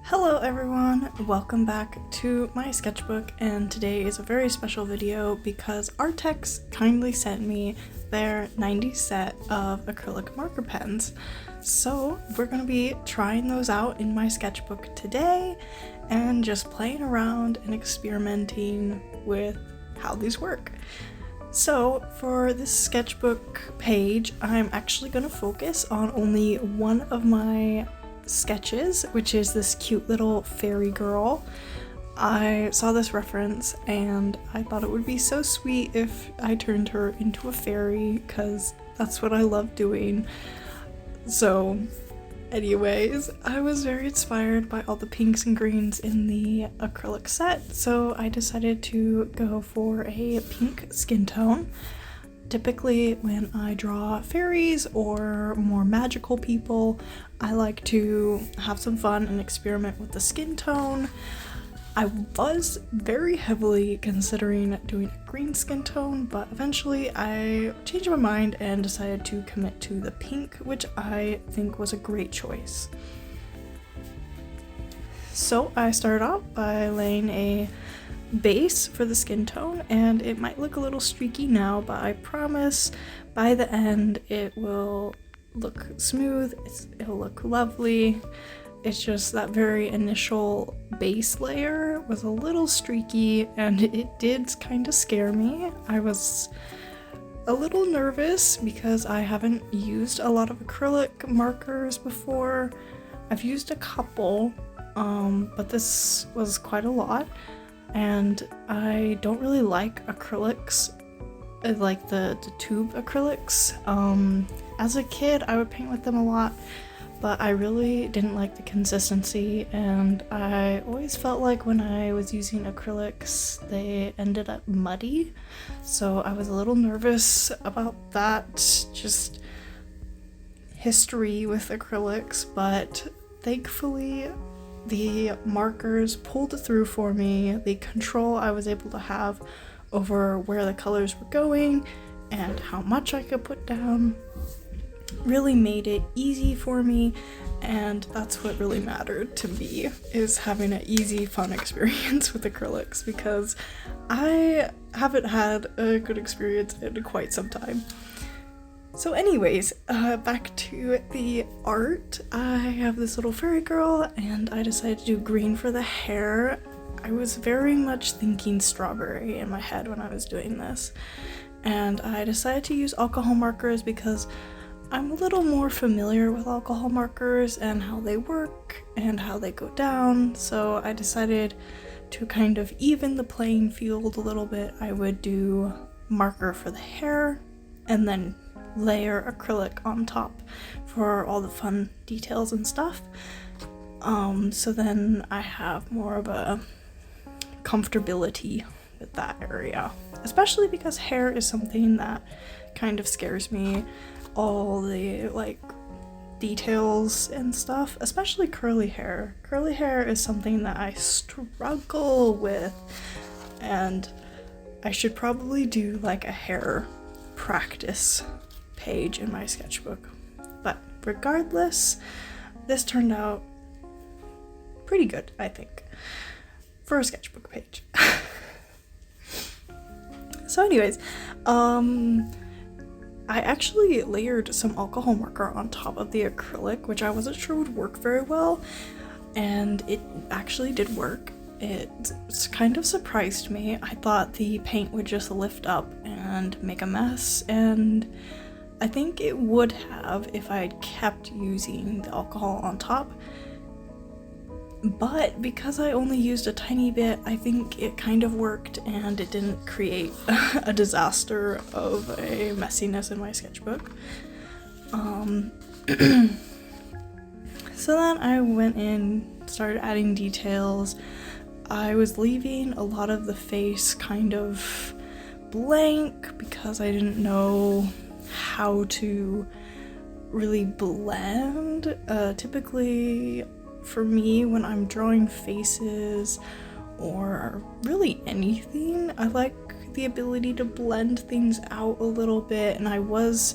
Hello everyone, welcome back to my sketchbook, and today is a very special video because Arrtx kindly sent me their 90 set of acrylic marker pens. So we're going to be trying those out in my sketchbook today and just playing around and experimenting with how these work. So for this sketchbook page, I'm actually going to focus on only one of my sketches, which is this cute little fairy girl. I saw this reference and I thought it would be so sweet if I turned her into a fairy because that's what I love doing. So anyways, I was very inspired by all the pinks and greens in the acrylic set, so I decided to go for a pink skin tone. Typically, when I draw fairies or more magical people, I like to have some fun and experiment with the skin tone. I was very heavily considering doing a green skin tone, but eventually I changed my mind and decided to commit to the pink, which I think was a great choice. So I started off by laying a base for the skin tone, and it might look a little streaky now, but I promise by the end it will look smooth, it'll look lovely. It's just that very initial base layer was a little streaky and it did kind of scare me. I was a little nervous because I haven't used a lot of acrylic markers before. I've used a couple, but this was quite a lot. And I don't really like acrylics, like the tube acrylics. As a kid, I would paint with them a lot, but I really didn't like the consistency, and I always felt like when I was using acrylics, they ended up muddy. So I was a little nervous about that, just history with acrylics, but thankfully the markers pulled through for me. The control I was able to have over where the colors were going and how much I could put down really made it easy for me, and that's what really mattered to me, is having an easy, fun experience with acrylics, because I haven't had a good experience in quite some time. So anyways, back to the art. I have this little fairy girl and I decided to do green for the hair. I was very much thinking strawberry in my head when I was doing this, and I decided to use alcohol markers because I'm a little more familiar with alcohol markers and how they work and how they go down, so I decided to kind of even the playing field a little bit. I would do marker for the hair and then layer acrylic on top for all the fun details and stuff. So then I have more of a comfortability with that area, especially because hair is something that kind of scares me. All the like details and stuff, especially curly hair. Curly hair is something that I struggle with, and I should probably do like a hair practice page in my sketchbook. But regardless, this turned out pretty good, I think, for a sketchbook page. So anyways, I actually layered some alcohol marker on top of the acrylic, which I wasn't sure would work very well, and it actually did work. It kind of surprised me. I thought the paint would just lift up and make a mess, and I think it would have if I had kept using the alcohol on top. But because I only used a tiny bit, I think it kind of worked and it didn't create a disaster of a messiness in my sketchbook. So then I went in, started adding details. I was leaving a lot of the face kind of blank because I didn't know how to really blend. Typically for me, when I'm drawing faces or really anything, I like the ability to blend things out a little bit, and I was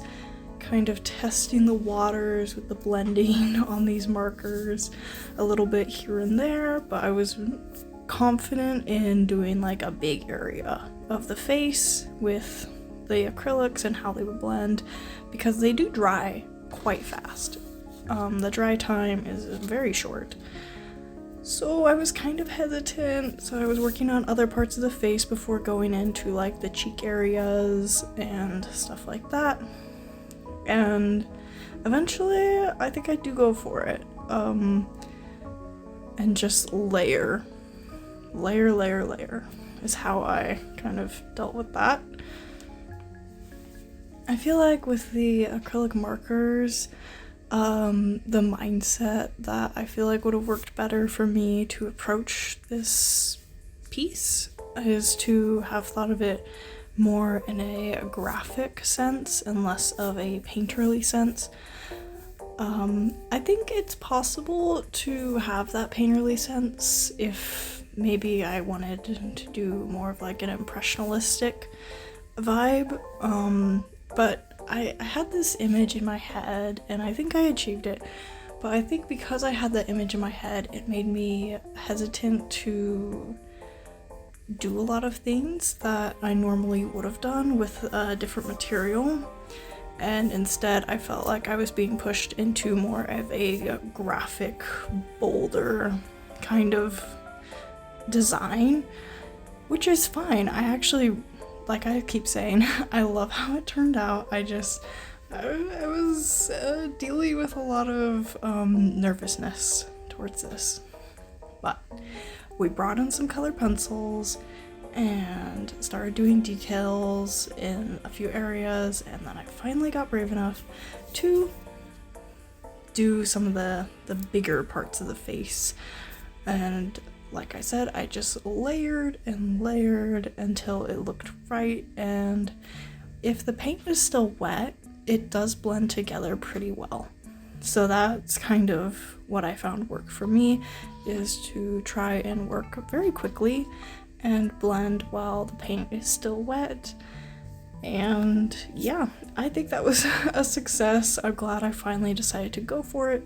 kind of testing the waters with the blending on these markers a little bit here and there, but I was confident in doing like a big area of the face with the acrylics and how they would blend, because they do dry quite fast. The dry time is very short. So I was kind of hesitant, so I was working on other parts of the face before going into like the cheek areas and stuff like that. And eventually I think I do go for it. And just layer is how I kind of dealt with that. I feel like with the acrylic markers, the mindset that I feel like would have worked better for me to approach this piece is to have thought of it more in a graphic sense and less of a painterly sense. I think it's possible to have that painterly sense if maybe I wanted to do more of like an impressionistic vibe, but I had this image in my head and I think I achieved it, but I think because I had that image in my head, it made me hesitant to do a lot of things that I normally would have done with a different material, and instead I felt like I was being pushed into more of a graphic, bolder kind of design, which is fine. I actually, like I keep saying, I love how it turned out. I was dealing with a lot of nervousness towards this, but we brought in some colored pencils and started doing details in a few areas, and then I finally got brave enough to do some of the bigger parts of the face. And like I said, I just layered and layered until it looked right, and if the paint is still wet, it does blend together pretty well. So that's kind of what I found worked for me, is to try and work very quickly and blend while the paint is still wet. And yeah, I think that was a success. I'm glad I finally decided to go for it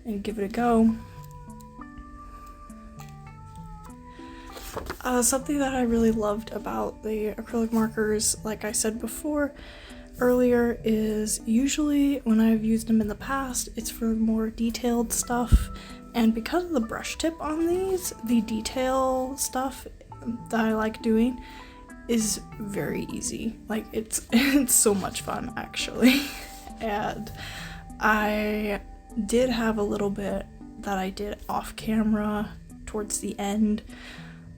and give it a go. Something that I really loved about the acrylic markers, like I said earlier, is usually when I've used them in the past, it's for more detailed stuff, and because of the brush tip on these, the detail stuff that I like doing is very easy. Like it's so much fun actually. And I did have a little bit that I did off camera towards the end,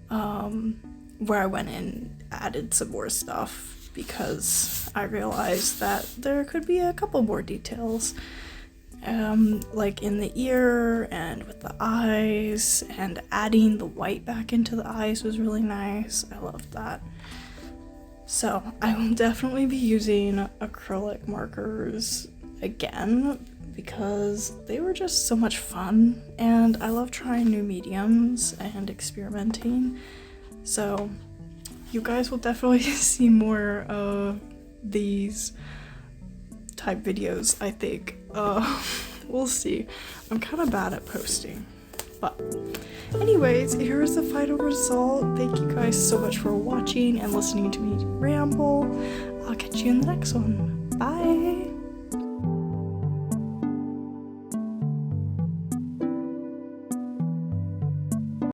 where I went and added some more stuff because I realized that there could be a couple more details, like in the ear and with the eyes, and adding the white back into the eyes was really nice. I loved that. So I will definitely be using acrylic markers again because they were just so much fun, and I love trying new mediums and experimenting. So you guys will definitely see more of these type videos, I think. We'll see. I'm kind of bad at posting. But anyways, here's the final result. Thank you guys so much for watching and listening to me ramble. I'll catch you in the next one.